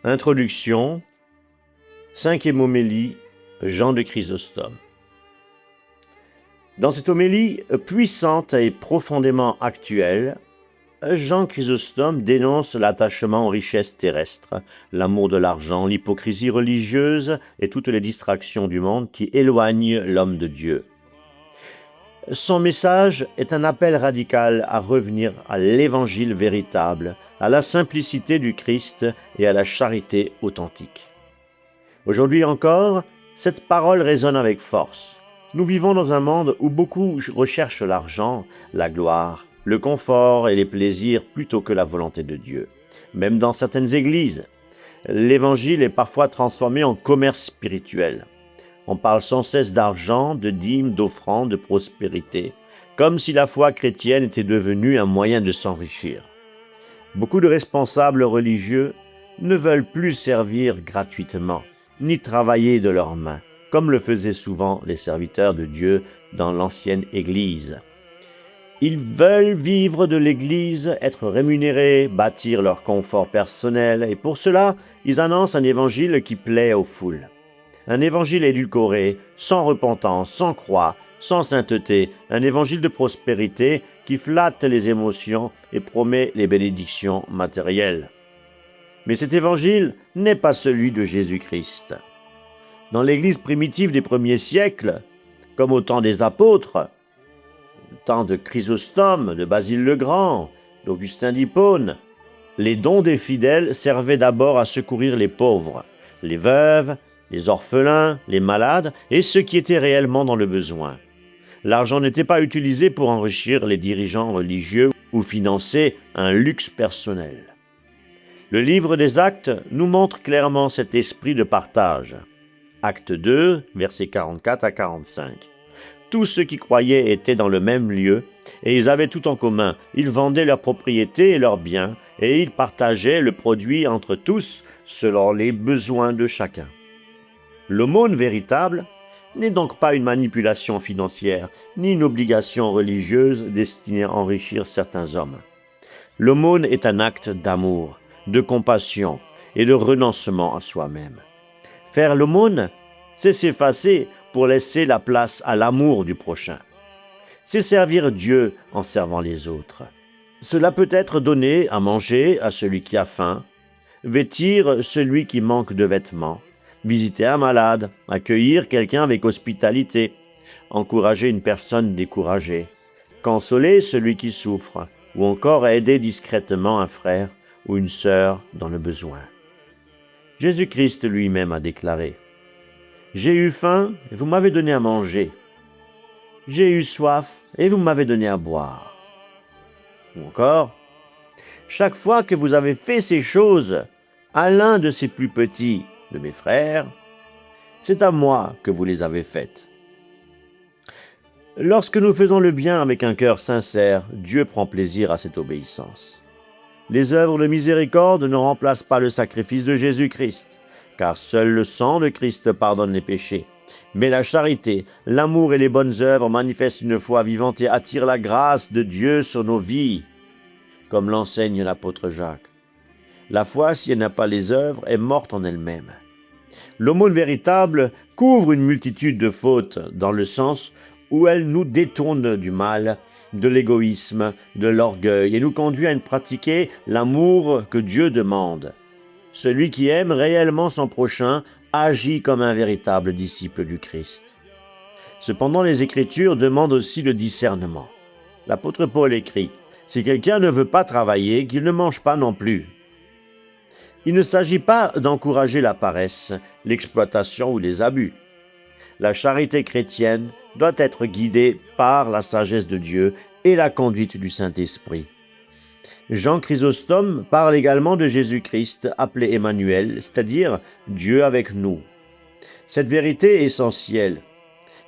Introduction, 5e homélie, Jean de Chrysostome. Dans cette homélie puissante et profondément actuelle, Jean Chrysostome dénonce l'attachement aux richesses terrestres, l'amour de l'argent, l'hypocrisie religieuse et toutes les distractions du monde qui éloignent l'homme de Dieu. Son message est un appel radical à revenir à l'évangile véritable, à la simplicité du Christ et à la charité authentique. Aujourd'hui encore, cette parole résonne avec force. Nous vivons dans un monde où beaucoup recherchent l'argent, la gloire, le confort et les plaisirs plutôt que la volonté de Dieu. Même dans certaines églises, l'évangile est parfois transformé en commerce spirituel. On parle sans cesse d'argent, de dîmes, d'offrandes, de prospérité, comme si la foi chrétienne était devenue un moyen de s'enrichir. Beaucoup de responsables religieux ne veulent plus servir gratuitement, ni travailler de leurs mains, comme le faisaient souvent les serviteurs de Dieu dans l'ancienne Église. Ils veulent vivre de l'Église, être rémunérés, bâtir leur confort personnel, et pour cela, ils annoncent un évangile qui plaît aux foules. Un évangile édulcoré, sans repentance, sans croix, sans sainteté, un évangile de prospérité qui flatte les émotions et promet les bénédictions matérielles. Mais cet évangile n'est pas celui de Jésus-Christ. Dans l'Église primitive des premiers siècles, comme au temps des apôtres, au temps de Chrysostome, de Basile le Grand, d'Augustin d'Hippone, les dons des fidèles servaient d'abord à secourir les pauvres, les veuves, les orphelins, les malades et ceux qui étaient réellement dans le besoin. L'argent n'était pas utilisé pour enrichir les dirigeants religieux ou financer un luxe personnel. Le livre des Actes nous montre clairement cet esprit de partage. Acte 2, versets 44 à 45. Tous ceux qui croyaient étaient dans le même lieu et ils avaient tout en commun. Ils vendaient leurs propriétés et leurs biens et ils partageaient le produit entre tous selon les besoins de chacun. L'aumône véritable n'est donc pas une manipulation financière, ni une obligation religieuse destinée à enrichir certains hommes. L'aumône est un acte d'amour, de compassion et de renoncement à soi-même. Faire l'aumône, c'est s'effacer pour laisser la place à l'amour du prochain. C'est servir Dieu en servant les autres. Cela peut être donner à manger à celui qui a faim, vêtir celui qui manque de vêtements, visiter un malade, accueillir quelqu'un avec hospitalité, encourager une personne découragée, consoler celui qui souffre, ou encore aider discrètement un frère ou une sœur dans le besoin. Jésus-Christ lui-même a déclaré : « J'ai eu faim et vous m'avez donné à manger. J'ai eu soif et vous m'avez donné à boire. » Ou encore : « Chaque fois que vous avez fait ces choses à l'un de ces plus petits de mes frères, c'est à moi que vous les avez faites. » Lorsque nous faisons le bien avec un cœur sincère, Dieu prend plaisir à cette obéissance. Les œuvres de miséricorde ne remplacent pas le sacrifice de Jésus-Christ, car seul le sang de Christ pardonne les péchés. Mais la charité, l'amour et les bonnes œuvres manifestent une foi vivante et attirent la grâce de Dieu sur nos vies, comme l'enseigne l'apôtre Jacques. La foi, si elle n'a pas les œuvres, est morte en elle-même. L'aumône véritable couvre une multitude de fautes dans le sens où elle nous détourne du mal, de l'égoïsme, de l'orgueil et nous conduit à pratiquer l'amour que Dieu demande. Celui qui aime réellement son prochain agit comme un véritable disciple du Christ. Cependant, les Écritures demandent aussi le discernement. L'apôtre Paul écrit : « Si quelqu'un ne veut pas travailler, qu'il ne mange pas non plus. » Il ne s'agit pas d'encourager la paresse, l'exploitation ou les abus. La charité chrétienne doit être guidée par la sagesse de Dieu et la conduite du Saint-Esprit. Jean Chrysostome parle également de Jésus-Christ, appelé Emmanuel, c'est-à-dire Dieu avec nous. Cette vérité est essentielle.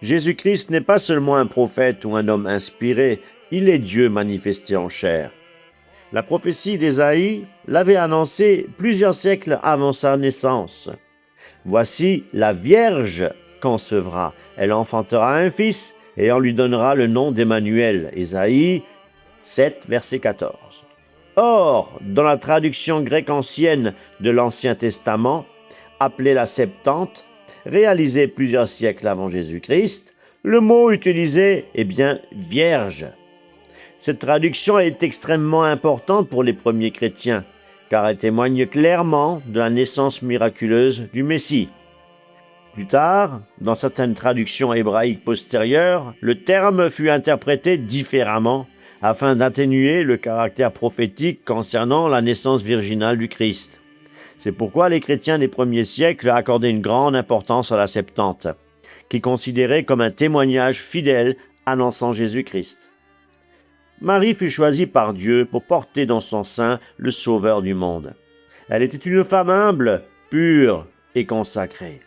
Jésus-Christ n'est pas seulement un prophète ou un homme inspiré, il est Dieu manifesté en chair. La prophétie d'Ésaïe l'avait annoncé plusieurs siècles avant sa naissance. Voici, la Vierge concevra, elle enfantera un fils et on lui donnera le nom d'Emmanuel. Ésaïe 7, verset 14. Or, dans la traduction grecque ancienne de l'Ancien Testament, appelée la Septante, réalisée plusieurs siècles avant Jésus-Christ, le mot utilisé est bien « vierge ». Cette traduction est extrêmement importante pour les premiers chrétiens, car elle témoigne clairement de la naissance miraculeuse du Messie. Plus tard, dans certaines traductions hébraïques postérieures, le terme fut interprété différemment afin d'atténuer le caractère prophétique concernant la naissance virginale du Christ. C'est pourquoi les chrétiens des premiers siècles accordaient une grande importance à la Septante, qui est considérée comme un témoignage fidèle annonçant Jésus-Christ. Marie fut choisie par Dieu pour porter dans son sein le Sauveur du monde. Elle était une femme humble, pure et consacrée.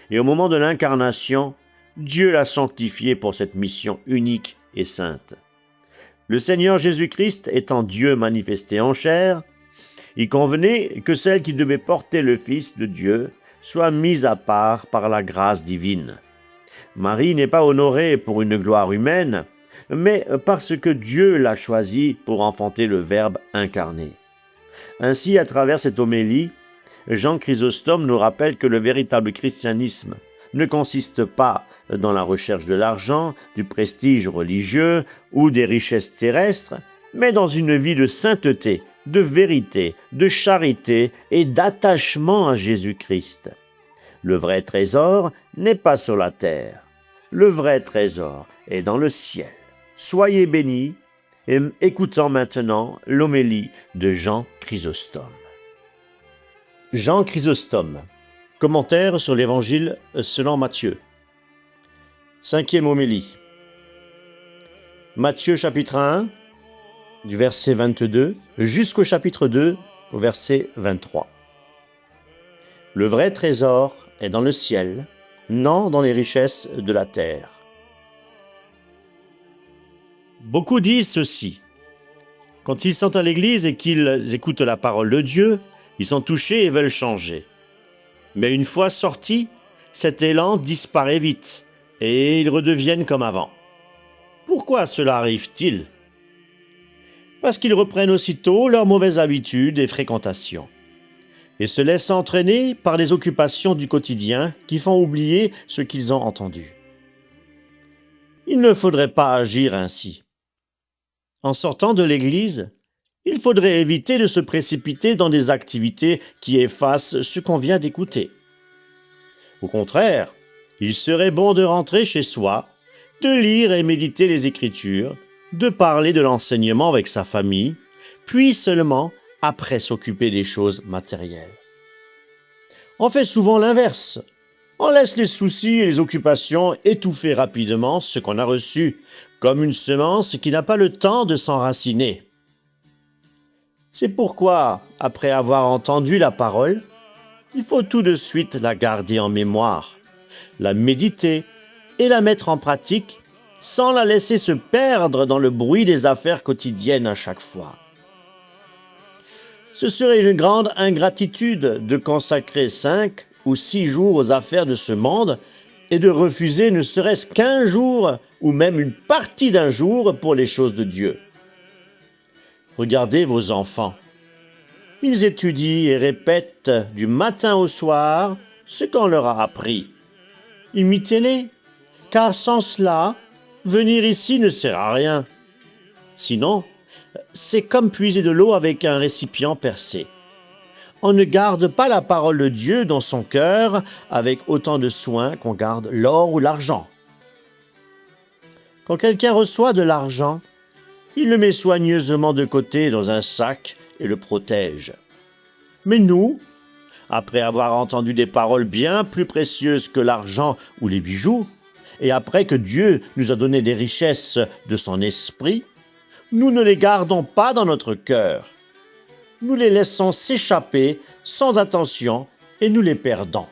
Et au moment de l'incarnation, Dieu l'a sanctifiée pour cette mission unique et sainte. Le Seigneur Jésus-Christ étant Dieu manifesté en chair, il convenait que celle qui devait porter le Fils de Dieu soit mise à part par la grâce divine. Marie n'est pas honorée pour une gloire humaine, mais parce que Dieu l'a choisie pour enfanter le Verbe incarné. Ainsi, à travers cette homélie, Jean Chrysostome nous rappelle que le véritable christianisme ne consiste pas dans la recherche de l'argent, du prestige religieux ou des richesses terrestres, mais dans une vie de sainteté, de vérité, de charité et d'attachement à Jésus-Christ. Le vrai trésor n'est pas sur la terre. Le vrai trésor est dans le ciel. Soyez bénis et écoutons maintenant l'homélie de Jean Chrysostome. Jean Chrysostome, commentaire sur l'Évangile selon Matthieu. 5e homélie. Matthieu chapitre 1, du verset 22 jusqu'au chapitre 2, au verset 23. Le vrai trésor est dans le ciel, non dans les richesses de la terre. Beaucoup disent ceci. Quand ils sont à l'église et qu'ils écoutent la parole de Dieu, ils sont touchés et veulent changer. Mais une fois sortis, cet élan disparaît vite et ils redeviennent comme avant. Pourquoi cela arrive-t-il ? Parce qu'ils reprennent aussitôt leurs mauvaises habitudes et fréquentations et se laissent entraîner par les occupations du quotidien qui font oublier ce qu'ils ont entendu. Il ne faudrait pas agir ainsi. En sortant de l'église, il faudrait éviter de se précipiter dans des activités qui effacent ce qu'on vient d'écouter. Au contraire, il serait bon de rentrer chez soi, de lire et méditer les Écritures, de parler de l'enseignement avec sa famille, puis seulement après s'occuper des choses matérielles. On fait souvent l'inverse. On laisse les soucis et les occupations étouffer rapidement ce qu'on a reçu, comme une semence qui n'a pas le temps de s'enraciner. C'est pourquoi, après avoir entendu la parole, il faut tout de suite la garder en mémoire, la méditer et la mettre en pratique sans la laisser se perdre dans le bruit des affaires quotidiennes à chaque fois. Ce serait une grande ingratitude de consacrer 5 ou 6 jours aux affaires de ce monde et de refuser ne serait-ce qu'un jour ou même une partie d'un jour pour les choses de Dieu. Regardez vos enfants. Ils étudient et répètent du matin au soir ce qu'on leur a appris. Imitez-les, car sans cela, venir ici ne sert à rien. Sinon, c'est comme puiser de l'eau avec un récipient percé. On ne garde pas la parole de Dieu dans son cœur avec autant de soin qu'on garde l'or ou l'argent. Quand quelqu'un reçoit de l'argent, il le met soigneusement de côté dans un sac et le protège. Mais nous, après avoir entendu des paroles bien plus précieuses que l'argent ou les bijoux, et après que Dieu nous a donné des richesses de son esprit, nous ne les gardons pas dans notre cœur. Nous les laissons s'échapper sans attention et nous les perdons.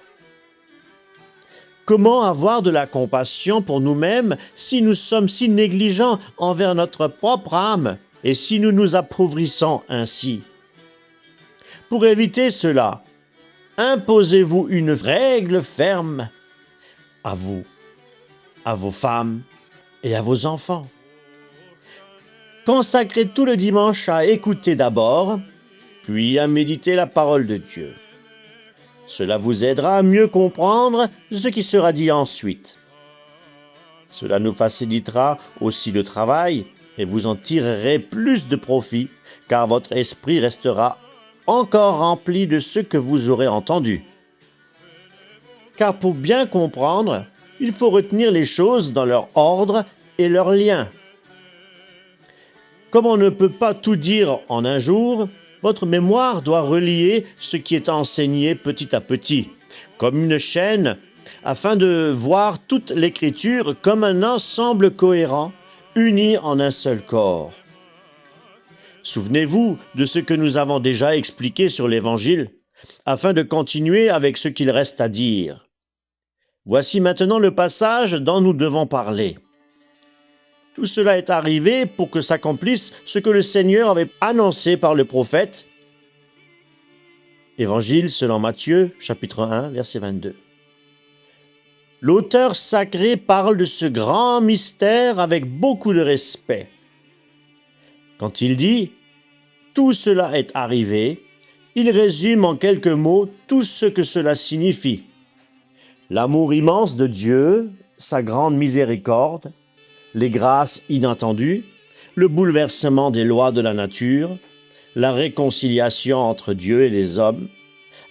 Comment avoir de la compassion pour nous-mêmes si nous sommes si négligents envers notre propre âme et si nous nous appauvrissons ainsi? Pour éviter cela, imposez-vous une règle ferme à vous, à vos femmes et à vos enfants. Consacrez tout le dimanche à écouter d'abord, puis à méditer la parole de Dieu. Cela vous aidera à mieux comprendre ce qui sera dit ensuite. Cela nous facilitera aussi le travail et vous en tirerez plus de profit, car votre esprit restera encore rempli de ce que vous aurez entendu. Car pour bien comprendre, il faut retenir les choses dans leur ordre et leur lien. Comme on ne peut pas tout dire en un jour, votre mémoire doit relier ce qui est enseigné petit à petit, comme une chaîne, afin de voir toute l'Écriture comme un ensemble cohérent, uni en un seul corps. Souvenez-vous de ce que nous avons déjà expliqué sur l'Évangile, afin de continuer avec ce qu'il reste à dire. Voici maintenant le passage dont nous devons parler. Tout cela est arrivé pour que s'accomplisse ce que le Seigneur avait annoncé par le prophète. Évangile selon Matthieu, chapitre 1, verset 22. L'auteur sacré parle de ce grand mystère avec beaucoup de respect. Quand il dit « tout cela est arrivé », il résume en quelques mots tout ce que cela signifie. L'amour immense de Dieu, sa grande miséricorde, les grâces inattendues, le bouleversement des lois de la nature, la réconciliation entre Dieu et les hommes,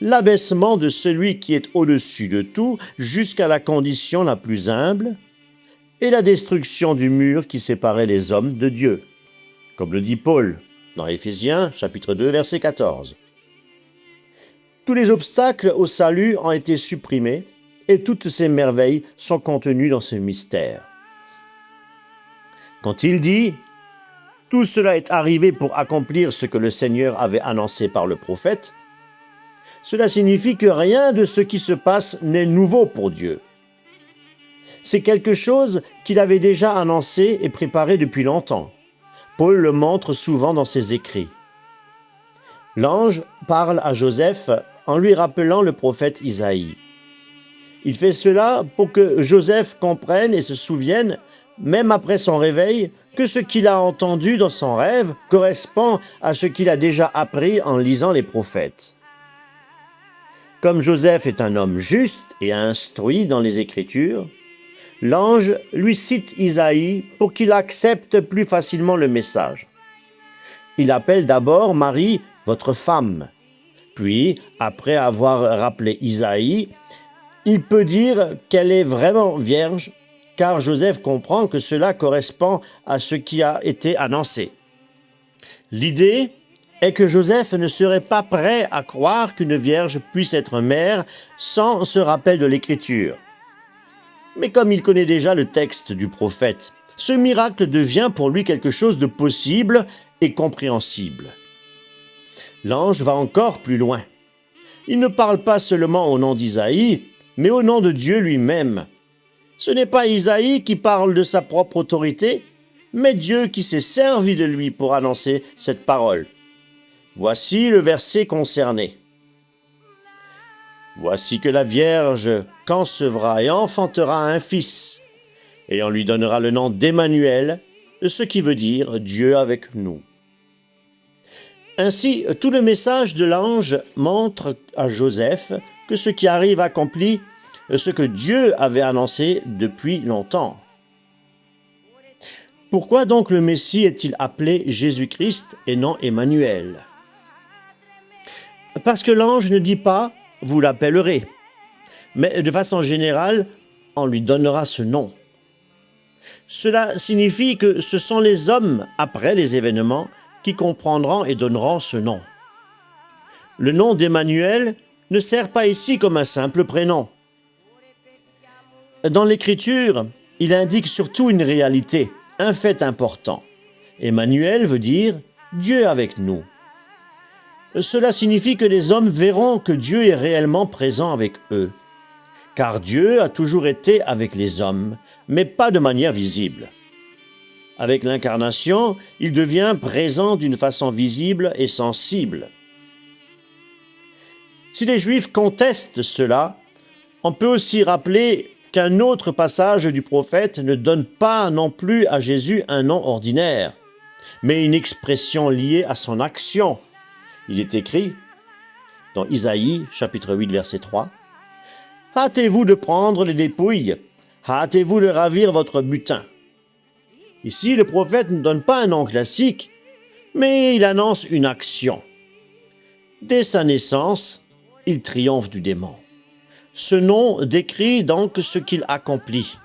l'abaissement de celui qui est au-dessus de tout jusqu'à la condition la plus humble, et la destruction du mur qui séparait les hommes de Dieu, comme le dit Paul dans Éphésiens chapitre 2 verset 14. Tous les obstacles au salut ont été supprimés et toutes ces merveilles sont contenues dans ce mystère. Quand il dit « Tout cela est arrivé pour accomplir ce que le Seigneur avait annoncé par le prophète », cela signifie que rien de ce qui se passe n'est nouveau pour Dieu. C'est quelque chose qu'il avait déjà annoncé et préparé depuis longtemps. Paul le montre souvent dans ses écrits. L'ange parle à Joseph en lui rappelant le prophète Isaïe. Il fait cela pour que Joseph comprenne et se souvienne, même après son réveil, que ce qu'il a entendu dans son rêve correspond à ce qu'il a déjà appris en lisant les prophètes. Comme Joseph est un homme juste et instruit dans les Écritures, l'ange lui cite Isaïe pour qu'il accepte plus facilement le message. Il appelle d'abord Marie « votre femme ». Puis, après avoir rappelé Isaïe, il peut dire qu'elle est vraiment vierge, car Joseph comprend que cela correspond à ce qui a été annoncé. L'idée est que Joseph ne serait pas prêt à croire qu'une vierge puisse être mère sans ce rappel de l'Écriture. Mais comme il connaît déjà le texte du prophète, ce miracle devient pour lui quelque chose de possible et compréhensible. L'ange va encore plus loin. Il ne parle pas seulement au nom d'Isaïe, mais au nom de Dieu lui-même. Ce n'est pas Isaïe qui parle de sa propre autorité, mais Dieu qui s'est servi de lui pour annoncer cette parole. Voici le verset concerné. « Voici que la Vierge concevra et enfantera un fils, et on lui donnera le nom d'Emmanuel, ce qui veut dire Dieu avec nous. » Ainsi, tout le message de l'ange montre à Joseph que ce qui arrive accomplit ce que Dieu avait annoncé depuis longtemps. Pourquoi donc le Messie est-il appelé Jésus-Christ et non Emmanuel? Parce que l'ange ne dit pas « vous l'appellerez », mais de façon générale, on lui donnera ce nom. Cela signifie que ce sont les hommes, après les événements, qui comprendront et donneront ce nom. Le nom d'Emmanuel ne sert pas ici comme un simple prénom. Dans l'Écriture, il indique surtout une réalité, un fait important. Emmanuel veut dire « Dieu avec nous ». Cela signifie que les hommes verront que Dieu est réellement présent avec eux. Car Dieu a toujours été avec les hommes, mais pas de manière visible. Avec l'incarnation, il devient présent d'une façon visible et sensible. Si les Juifs contestent cela, on peut aussi rappeler qu'un autre passage du prophète ne donne pas non plus à Jésus un nom ordinaire, mais une expression liée à son action. Il est écrit dans Isaïe, chapitre 8, verset 3, « Hâtez-vous de prendre les dépouilles, hâtez-vous de ravir votre butin. » Ici, le prophète ne donne pas un nom classique, mais il annonce une action. Dès sa naissance, il triomphe du démon. Ce nom décrit donc ce qu'il accomplit.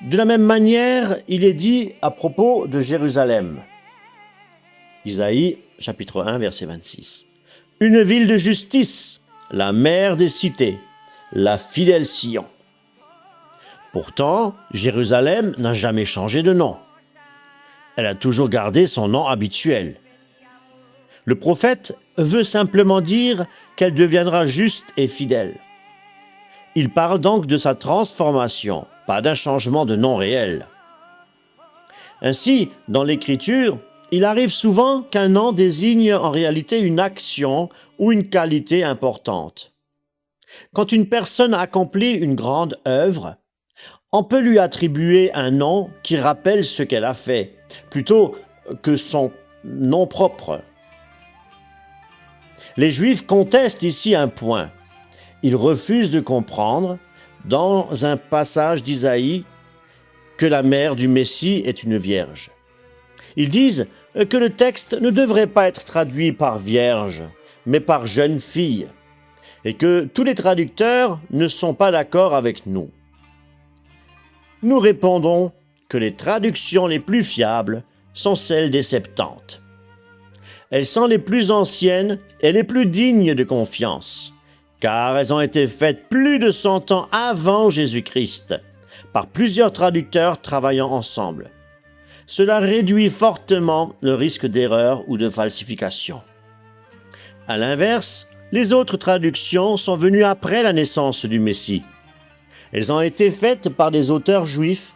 De la même manière, il est dit à propos de Jérusalem. Isaïe, chapitre 1, verset 26. « Une ville de justice, la mère des cités, la fidèle Sion. » Pourtant, Jérusalem n'a jamais changé de nom. Elle a toujours gardé son nom habituel. Le prophète veut simplement dire qu'elle deviendra juste et fidèle. Il parle donc de sa transformation, pas d'un changement de nom réel. Ainsi, dans l'Écriture, il arrive souvent qu'un nom désigne en réalité une action ou une qualité importante. Quand une personne accomplit une grande œuvre, on peut lui attribuer un nom qui rappelle ce qu'elle a fait, plutôt que son nom propre. Les Juifs contestent ici un point. Ils refusent de comprendre, dans un passage d'Isaïe, que la mère du Messie est une vierge. Ils disent que le texte ne devrait pas être traduit par vierge, mais par jeune fille, et que tous les traducteurs ne sont pas d'accord avec nous. Nous répondons que les traductions les plus fiables sont celles des Septante. Elles sont les plus anciennes et les plus dignes de confiance, car elles ont été faites plus de 100 ans avant Jésus-Christ, par plusieurs traducteurs travaillant ensemble. Cela réduit fortement le risque d'erreur ou de falsification. À l'inverse, les autres traductions sont venues après la naissance du Messie. Elles ont été faites par des auteurs juifs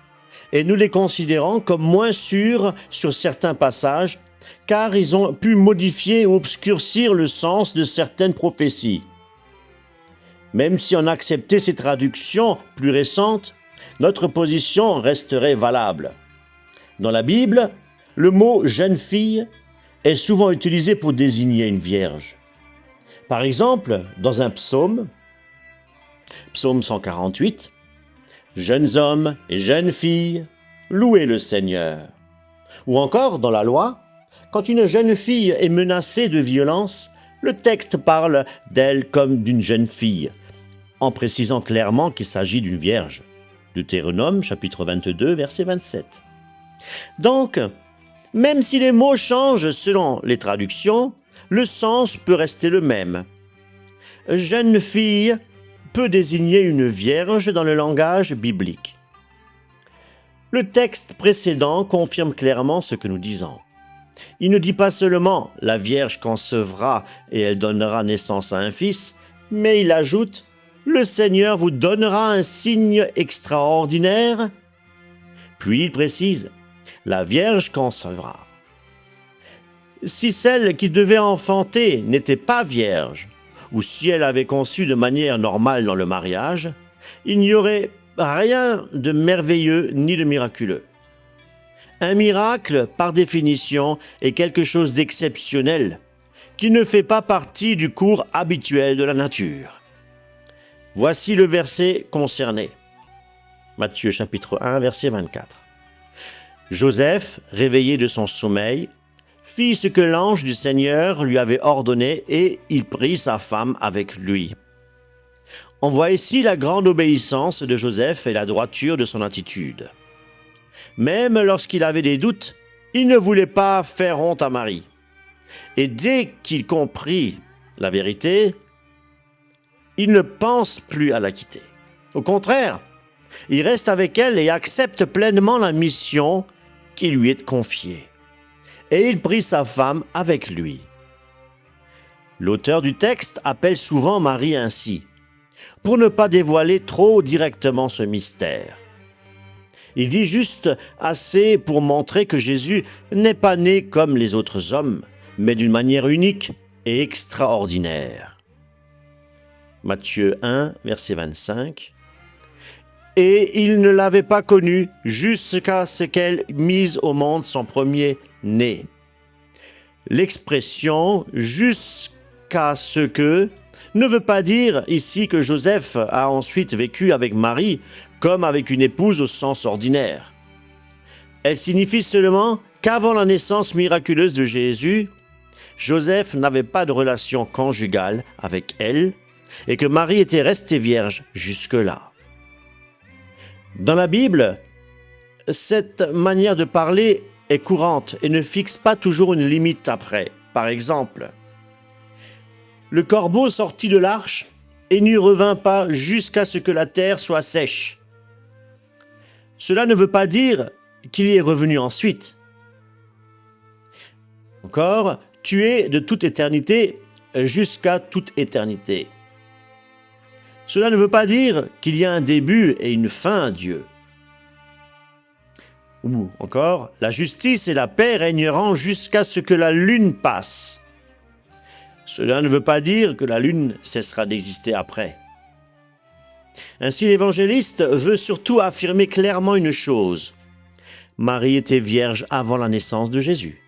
et nous les considérons comme moins sûres sur certains passages car ils ont pu modifier ou obscurcir le sens de certaines prophéties. Même si on acceptait ces traductions plus récentes, notre position resterait valable. Dans la Bible, le mot « jeune fille » est souvent utilisé pour désigner une vierge. Par exemple, dans un psaume, psaume 148, « Jeunes hommes et jeunes filles, louez le Seigneur ». Ou encore dans la loi, quand une jeune fille est menacée de violence, le texte parle d'elle comme d'une jeune fille, en précisant clairement qu'il s'agit d'une vierge. Deutéronome, chapitre 22, verset 27. Donc, même si les mots changent selon les traductions, le sens peut rester le même. Jeune fille peut désigner une vierge dans le langage biblique. Le texte précédent confirme clairement ce que nous disons. Il ne dit pas seulement « la Vierge concevra et elle donnera naissance à un fils », mais il ajoute « le Seigneur vous donnera un signe extraordinaire ». Puis il précise « la Vierge concevra ». Si celle qui devait enfanter n'était pas vierge, ou si elle avait conçu de manière normale dans le mariage, il n'y aurait rien de merveilleux ni de miraculeux. Un miracle, par définition, est quelque chose d'exceptionnel, qui ne fait pas partie du cours habituel de la nature. Voici le verset concerné. Matthieu chapitre 1, verset 24. Joseph, réveillé de son sommeil, fit ce que l'ange du Seigneur lui avait ordonné et il prit sa femme avec lui. On voit ici la grande obéissance de Joseph et la droiture de son attitude. Même lorsqu'il avait des doutes, il ne voulait pas faire honte à Marie. Et dès qu'il comprit la vérité, il ne pense plus à la quitter. Au contraire, il reste avec elle et accepte pleinement la mission qui lui est confiée. Et il prit sa femme avec lui. L'auteur du texte appelle souvent Marie ainsi, pour ne pas dévoiler trop directement ce mystère. Il dit juste assez pour montrer que Jésus n'est pas né comme les autres hommes, mais d'une manière unique et extraordinaire. Matthieu 1, verset 25. Et il ne l'avait pas connue jusqu'à ce qu'elle mise au monde son premier-né. L'expression « jusqu'à ce que » ne veut pas dire ici que Joseph a ensuite vécu avec Marie comme avec une épouse au sens ordinaire. Elle signifie seulement qu'avant la naissance miraculeuse de Jésus, Joseph n'avait pas de relation conjugale avec elle et que Marie était restée vierge jusque-là. Dans la Bible, cette manière de parler est courante et ne fixe pas toujours une limite après. Par exemple, le corbeau sortit de l'arche et n'y revint pas jusqu'à ce que la terre soit sèche. Cela ne veut pas dire qu'il y est revenu ensuite. Encore, tu es de toute éternité jusqu'à toute éternité. Cela ne veut pas dire qu'il y a un début et une fin à Dieu. Ou encore, la justice et la paix régneront jusqu'à ce que la lune passe. Cela ne veut pas dire que la lune cessera d'exister après. Ainsi, l'évangéliste veut surtout affirmer clairement une chose. Marie était vierge avant la naissance de Jésus.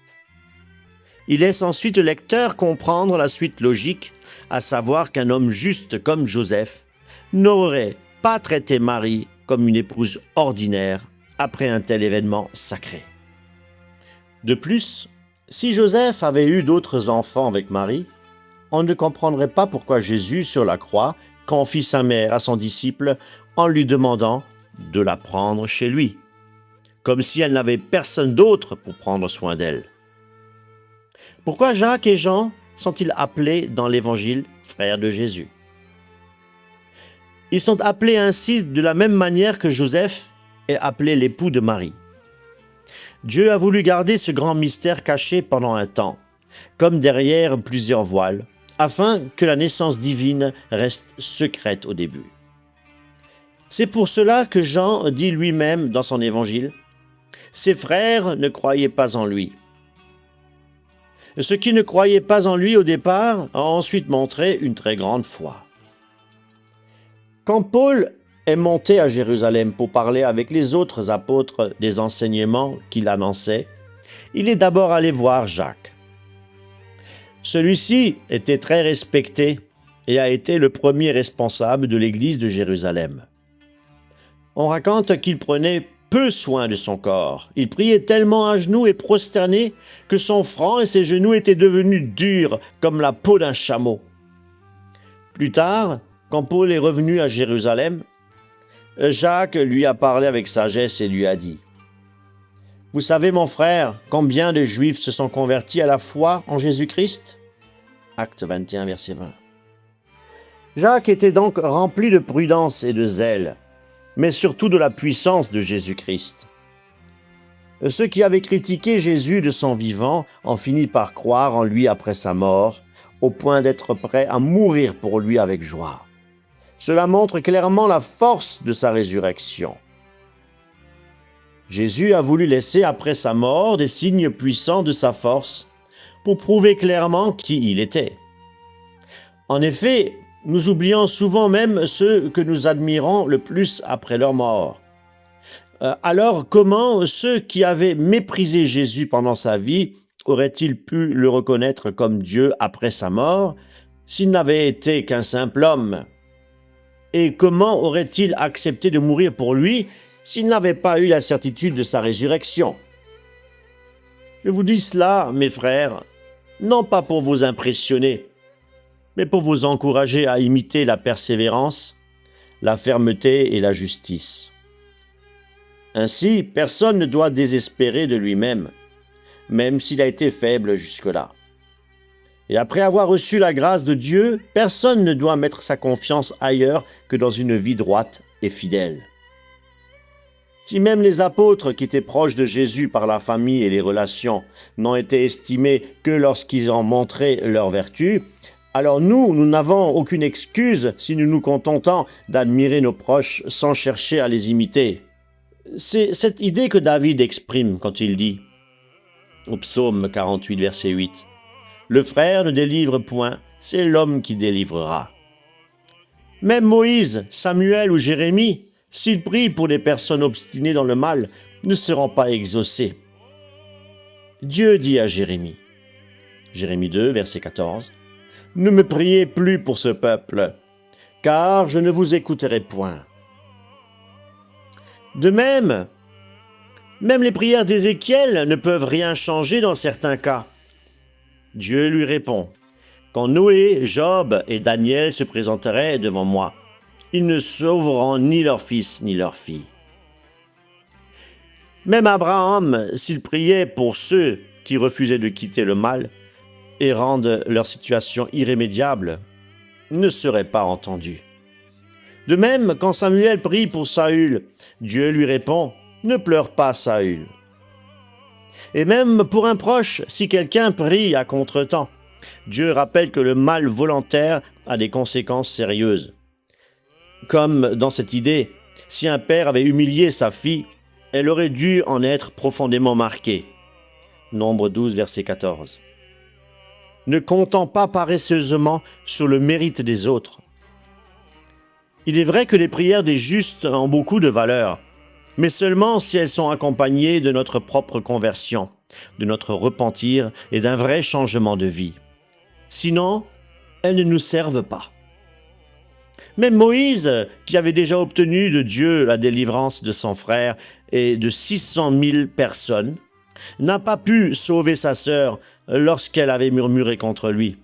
Il laisse ensuite le lecteur comprendre la suite logique, à savoir qu'un homme juste comme Joseph n'aurait pas traité Marie comme une épouse ordinaire après un tel événement sacré. De plus, si Joseph avait eu d'autres enfants avec Marie, on ne comprendrait pas pourquoi Jésus, sur la croix, confie sa mère à son disciple en lui demandant de la prendre chez lui, comme si elle n'avait personne d'autre pour prendre soin d'elle. Pourquoi Jacques et Jean sont-ils appelés dans l'Évangile frères de Jésus? Ils sont appelés ainsi de la même manière que Joseph est appelé l'époux de Marie. Dieu a voulu garder ce grand mystère caché pendant un temps, comme derrière plusieurs voiles, afin que la naissance divine reste secrète au début. C'est pour cela que Jean dit lui-même dans son évangile, « Ses frères ne croyaient pas en lui ». Ceux qui ne croyaient pas en lui au départ ont ensuite montré une très grande foi. Quand Paul est monté à Jérusalem pour parler avec les autres apôtres des enseignements qu'il annonçait, il est d'abord allé voir Jacques. Celui-ci était très respecté et a été le premier responsable de l'église de Jérusalem. On raconte qu'il prenait peu soin de son corps. Il priait tellement à genoux et prosterné que son front et ses genoux étaient devenus durs comme la peau d'un chameau. Plus tard, quand Paul est revenu à Jérusalem, Jacques lui a parlé avec sagesse et lui a dit « Vous savez, mon frère, combien de Juifs se sont convertis à la foi en Jésus-Christ » Acte 21, verset 20. Jacques était donc rempli de prudence et de zèle, mais surtout de la puissance de Jésus-Christ. Ceux qui avaient critiqué Jésus de son vivant ont fini par croire en lui après sa mort, au point d'être prêts à mourir pour lui avec joie. Cela montre clairement la force de sa résurrection. Jésus a voulu laisser après sa mort des signes puissants de sa force pour prouver clairement qui il était. En effet, nous oublions souvent même ceux que nous admirons le plus après leur mort. Alors comment ceux qui avaient méprisé Jésus pendant sa vie auraient-ils pu le reconnaître comme Dieu après sa mort s'il n'avait été qu'un simple homme? Et comment aurait-il accepté de mourir pour lui s'il n'avait pas eu la certitude de sa résurrection? Je vous dis cela, mes frères, non pas pour vous impressionner, mais pour vous encourager à imiter la persévérance, la fermeté et la justice. Ainsi, personne ne doit désespérer de lui-même, même s'il a été faible jusque-là. Et après avoir reçu la grâce de Dieu, personne ne doit mettre sa confiance ailleurs que dans une vie droite et fidèle. Si même les apôtres qui étaient proches de Jésus par la famille et les relations n'ont été estimés que lorsqu'ils ont montré leur vertu, alors nous n'avons aucune excuse si nous nous contentons d'admirer nos proches sans chercher à les imiter. C'est cette idée que David exprime quand il dit, au psaume 48, verset 8, « Le frère ne délivre point, c'est l'homme qui délivrera. » Même Moïse, Samuel ou Jérémie, s'ils prient pour des personnes obstinées dans le mal, ne seront pas exaucés. Dieu dit à Jérémie, Jérémie 2, verset 14, « Ne me priez plus pour ce peuple, car je ne vous écouterai point. » De même les prières d'Ézéchiel ne peuvent rien changer dans certains cas. Dieu lui répond, « Quand Noé, Job et Daniel se présenteraient devant moi, ils ne sauveront ni leur fils ni leur fille. » Même Abraham, s'il priait pour ceux qui refusaient de quitter le mal et rendent leur situation irrémédiable, ne serait pas entendu. De même, quand Samuel prie pour Saül, Dieu lui répond, « Ne pleure pas, Saül. » Et même pour un proche, si quelqu'un prie à contretemps, Dieu rappelle que le mal volontaire a des conséquences sérieuses. Comme dans cette idée, si un père avait humilié sa fille, elle aurait dû en être profondément marquée. Nombre 12, verset 14. Ne comptons pas paresseusement sur le mérite des autres. Il est vrai que les prières des justes ont beaucoup de valeur, mais seulement si elles sont accompagnées de notre propre conversion, de notre repentir et d'un vrai changement de vie. Sinon, elles ne nous servent pas. Même Moïse, qui avait déjà obtenu de Dieu la délivrance de son frère et de 600 000 personnes, n'a pas pu sauver sa sœur lorsqu'elle avait murmuré contre lui.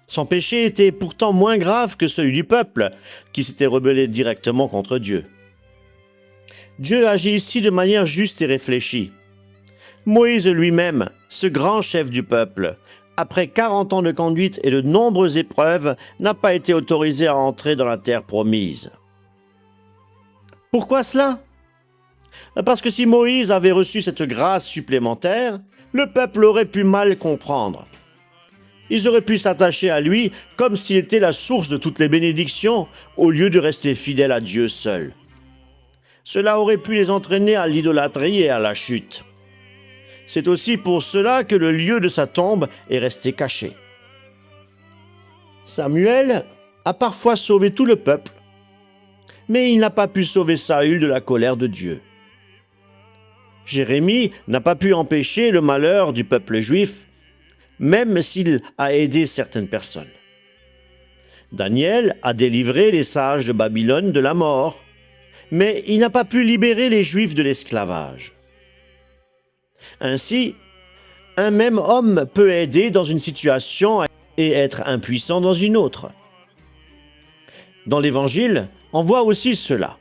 Son péché était pourtant moins grave que celui du peuple, qui s'était rebellé directement contre Dieu. Dieu agit ici de manière juste et réfléchie. Moïse lui-même, ce grand chef du peuple, après 40 ans de conduite et de nombreuses épreuves, n'a pas été autorisé à entrer dans la terre promise. Pourquoi cela? Parce que si Moïse avait reçu cette grâce supplémentaire, le peuple aurait pu mal comprendre. Ils auraient pu s'attacher à lui comme s'il était la source de toutes les bénédictions, au lieu de rester fidèles à Dieu seul. Cela aurait pu les entraîner à l'idolâtrie et à la chute. C'est aussi pour cela que le lieu de sa tombe est resté caché. Samuel a parfois sauvé tout le peuple, mais il n'a pas pu sauver Saül de la colère de Dieu. Jérémie n'a pas pu empêcher le malheur du peuple juif, même s'il a aidé certaines personnes. Daniel a délivré les sages de Babylone de la mort, mais il n'a pas pu libérer les Juifs de l'esclavage. Ainsi, un même homme peut aider dans une situation et être impuissant dans une autre. Dans l'Évangile, on voit aussi cela.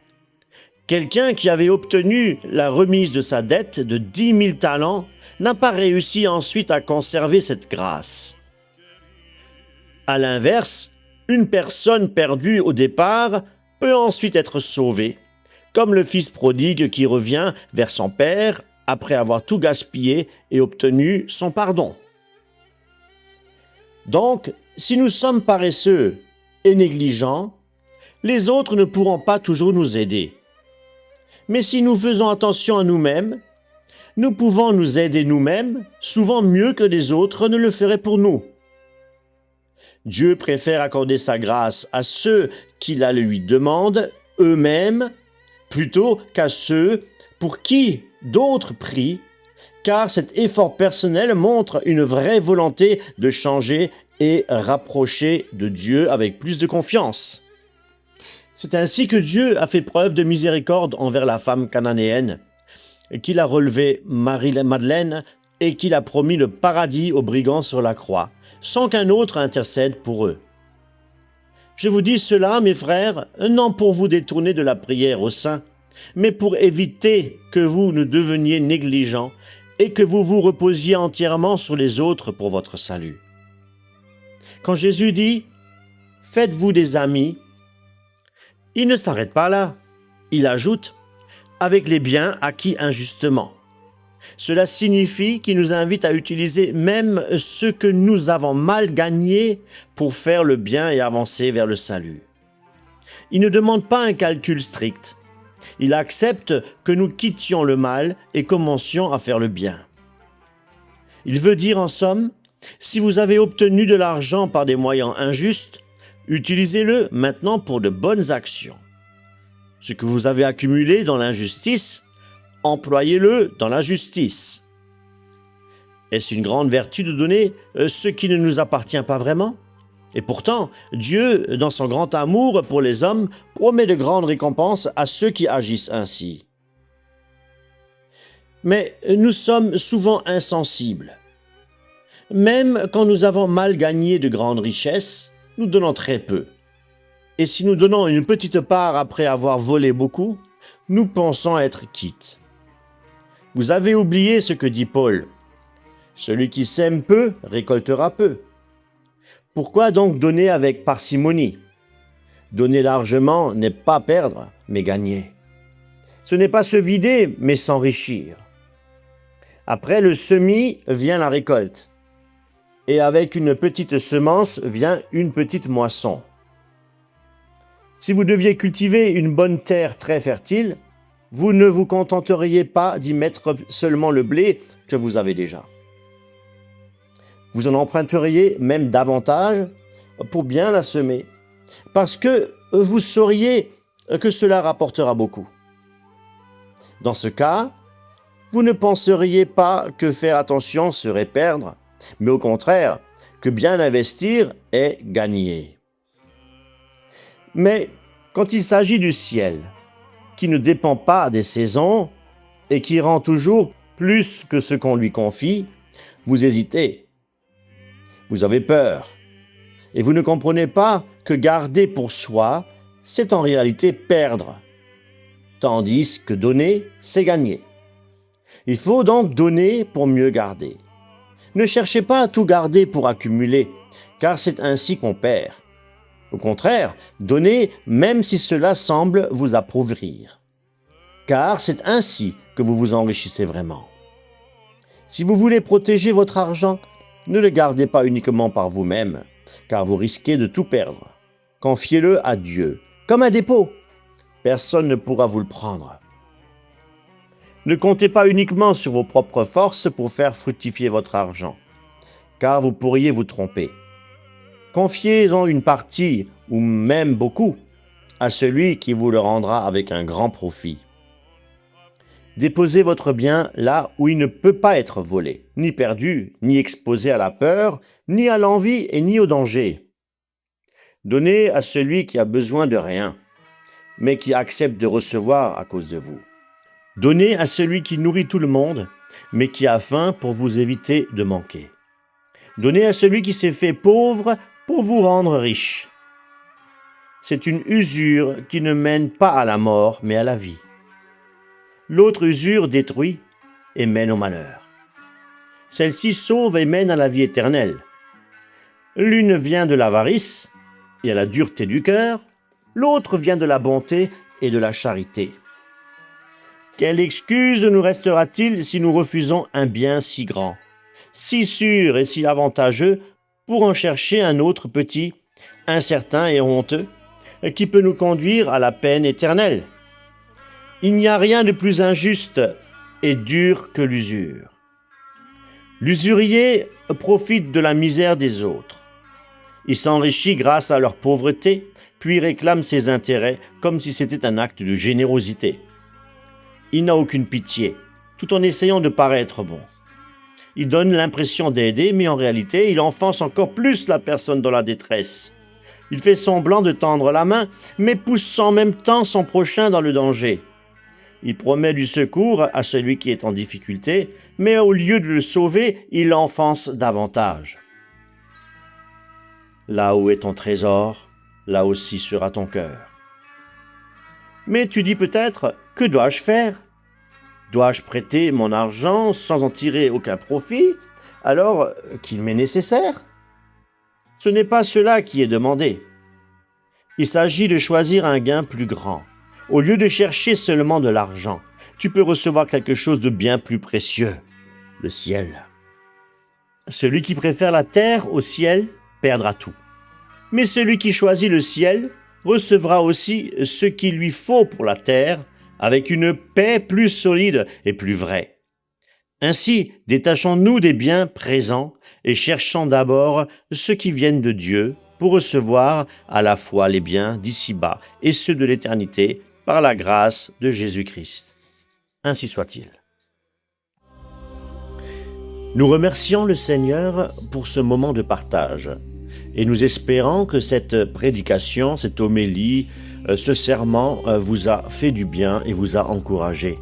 Quelqu'un qui avait obtenu la remise de sa dette de 10 000 talents n'a pas réussi ensuite à conserver cette grâce. À l'inverse, une personne perdue au départ peut ensuite être sauvée, comme le fils prodigue qui revient vers son père après avoir tout gaspillé et obtenu son pardon. Donc, si nous sommes paresseux et négligents, les autres ne pourront pas toujours nous aider. Mais si nous faisons attention à nous-mêmes, nous pouvons nous aider nous-mêmes, souvent mieux que les autres ne le feraient pour nous. Dieu préfère accorder sa grâce à ceux qui la lui demandent eux-mêmes, plutôt qu'à ceux pour qui d'autres prient, car cet effort personnel montre une vraie volonté de changer et rapprocher de Dieu avec plus de confiance. C'est ainsi que Dieu a fait preuve de miséricorde envers la femme cananéenne, qu'il a relevé Marie-Madeleine et qu'il a promis le paradis aux brigands sur la croix, sans qu'un autre intercède pour eux. Je vous dis cela, mes frères, non pour vous détourner de la prière aux saints, mais pour éviter que vous ne deveniez négligents et que vous vous reposiez entièrement sur les autres pour votre salut. Quand Jésus dit « Faites-vous des amis », il ne s'arrête pas là. Il ajoute « avec les biens acquis injustement ». Cela signifie qu'il nous invite à utiliser même ce que nous avons mal gagné pour faire le bien et avancer vers le salut. Il ne demande pas un calcul strict. Il accepte que nous quittions le mal et commencions à faire le bien. Il veut dire en somme, si vous avez obtenu de l'argent par des moyens injustes, utilisez-le maintenant pour de bonnes actions. Ce que vous avez accumulé dans l'injustice, employez-le dans la justice. Est-ce une grande vertu de donner ce qui ne nous appartient pas vraiment? Et pourtant, Dieu, dans son grand amour pour les hommes, promet de grandes récompenses à ceux qui agissent ainsi. Mais nous sommes souvent insensibles. Même quand nous avons mal gagné de grandes richesses, nous donnons très peu. Et si nous donnons une petite part après avoir volé beaucoup, nous pensons être quittes. Vous avez oublié ce que dit Paul. Celui qui sème peu récoltera peu. Pourquoi donc donner avec parcimonie? Donner largement n'est pas perdre, mais gagner. Ce n'est pas se vider, mais s'enrichir. Après le semis vient la récolte. Et avec une petite semence vient une petite moisson. Si vous deviez cultiver une bonne terre très fertile, vous ne vous contenteriez pas d'y mettre seulement le blé que vous avez déjà. Vous en emprunteriez même davantage pour bien la semer, parce que vous sauriez que cela rapportera beaucoup. Dans ce cas, vous ne penseriez pas que faire attention serait perdre, mais au contraire, que bien investir est gagner. Mais quand il s'agit du ciel, qui ne dépend pas des saisons et qui rend toujours plus que ce qu'on lui confie, vous hésitez. Vous avez peur. Et vous ne comprenez pas que garder pour soi, c'est en réalité perdre. Tandis que donner, c'est gagner. Il faut donc donner pour mieux garder. Ne cherchez pas à tout garder pour accumuler, car c'est ainsi qu'on perd. Au contraire, donnez même si cela semble vous appauvrir. Car c'est ainsi que vous vous enrichissez vraiment. Si vous voulez protéger votre argent, ne le gardez pas uniquement par vous-même, car vous risquez de tout perdre. Confiez-le à Dieu, comme un dépôt. Personne ne pourra vous le prendre. Ne comptez pas uniquement sur vos propres forces pour faire fructifier votre argent, car vous pourriez vous tromper. Confiez-en une partie, ou même beaucoup, à celui qui vous le rendra avec un grand profit. Déposez votre bien là où il ne peut pas être volé, ni perdu, ni exposé à la peur, ni à l'envie et ni au danger. Donnez à celui qui a besoin de rien, mais qui accepte de recevoir à cause de vous. Donnez à celui qui nourrit tout le monde, mais qui a faim pour vous éviter de manquer. Donnez à celui qui s'est fait pauvre pour vous rendre riche. C'est une usure qui ne mène pas à la mort, mais à la vie. L'autre usure détruit et mène au malheur. Celle-ci sauve et mène à la vie éternelle. L'une vient de l'avarice et à la dureté du cœur, l'autre vient de la bonté et de la charité. Quelle excuse nous restera-t-il si nous refusons un bien si grand, si sûr et si avantageux, pour en chercher un autre petit, incertain et honteux, qui peut nous conduire à la peine éternelle? Il n'y a rien de plus injuste et dur que l'usure. L'usurier profite de la misère des autres. Il s'enrichit grâce à leur pauvreté, puis réclame ses intérêts comme si c'était un acte de générosité. Il n'a aucune pitié, tout en essayant de paraître bon. Il donne l'impression d'aider, mais en réalité, il enfonce encore plus la personne dans la détresse. Il fait semblant de tendre la main, mais pousse en même temps son prochain dans le danger. Il promet du secours à celui qui est en difficulté, mais au lieu de le sauver, il l'enfonce davantage. Là où est ton trésor, là aussi sera ton cœur. Mais tu dis peut-être, que dois-je faire? Dois-je prêter mon argent sans en tirer aucun profit, alors qu'il m'est nécessaire? Ce n'est pas cela qui est demandé. Il s'agit de choisir un gain plus grand. Au lieu de chercher seulement de l'argent, tu peux recevoir quelque chose de bien plus précieux, le ciel. Celui qui préfère la terre au ciel perdra tout. Mais celui qui choisit le ciel recevra aussi ce qu'il lui faut pour la terre, avec une paix plus solide et plus vraie. Ainsi, détachons-nous des biens présents et cherchons d'abord ceux qui viennent de Dieu pour recevoir à la fois les biens d'ici-bas et ceux de l'éternité par la grâce de Jésus-Christ. Ainsi soit-il. Nous remercions le Seigneur pour ce moment de partage et nous espérons que cette prédication, cette homélie, ce serment vous a fait du bien et vous a encouragé.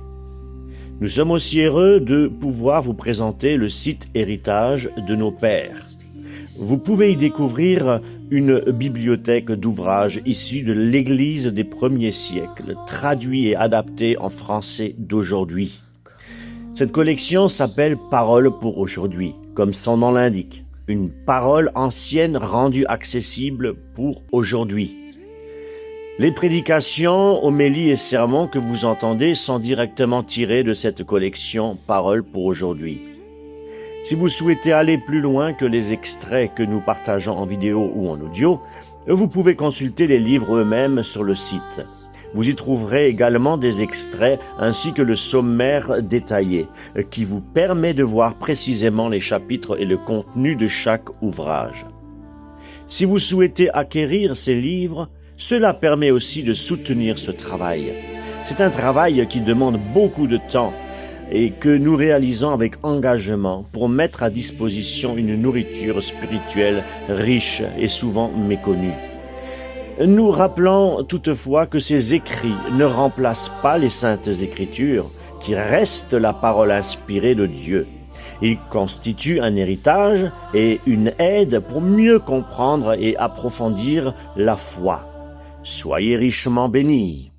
Nous sommes aussi heureux de pouvoir vous présenter le site Héritage de nos pères. Vous pouvez y découvrir une bibliothèque d'ouvrages issus de l'Église des premiers siècles, traduits et adaptés en français d'aujourd'hui. Cette collection s'appelle « Paroles pour aujourd'hui », comme son nom l'indique, une parole ancienne rendue accessible pour aujourd'hui. Les prédications, homélies et sermons que vous entendez sont directement tirés de cette collection « Paroles pour aujourd'hui ». Si vous souhaitez aller plus loin que les extraits que nous partageons en vidéo ou en audio, vous pouvez consulter les livres eux-mêmes sur le site. Vous y trouverez également des extraits ainsi que le sommaire détaillé qui vous permet de voir précisément les chapitres et le contenu de chaque ouvrage. Si vous souhaitez acquérir ces livres, cela permet aussi de soutenir ce travail. C'est un travail qui demande beaucoup de temps et que nous réalisons avec engagement pour mettre à disposition une nourriture spirituelle riche et souvent méconnue. Nous rappelons toutefois que ces écrits ne remplacent pas les saintes écritures, qui restent la parole inspirée de Dieu. Ils constituent un héritage et une aide pour mieux comprendre et approfondir la foi. Soyez richement bénis.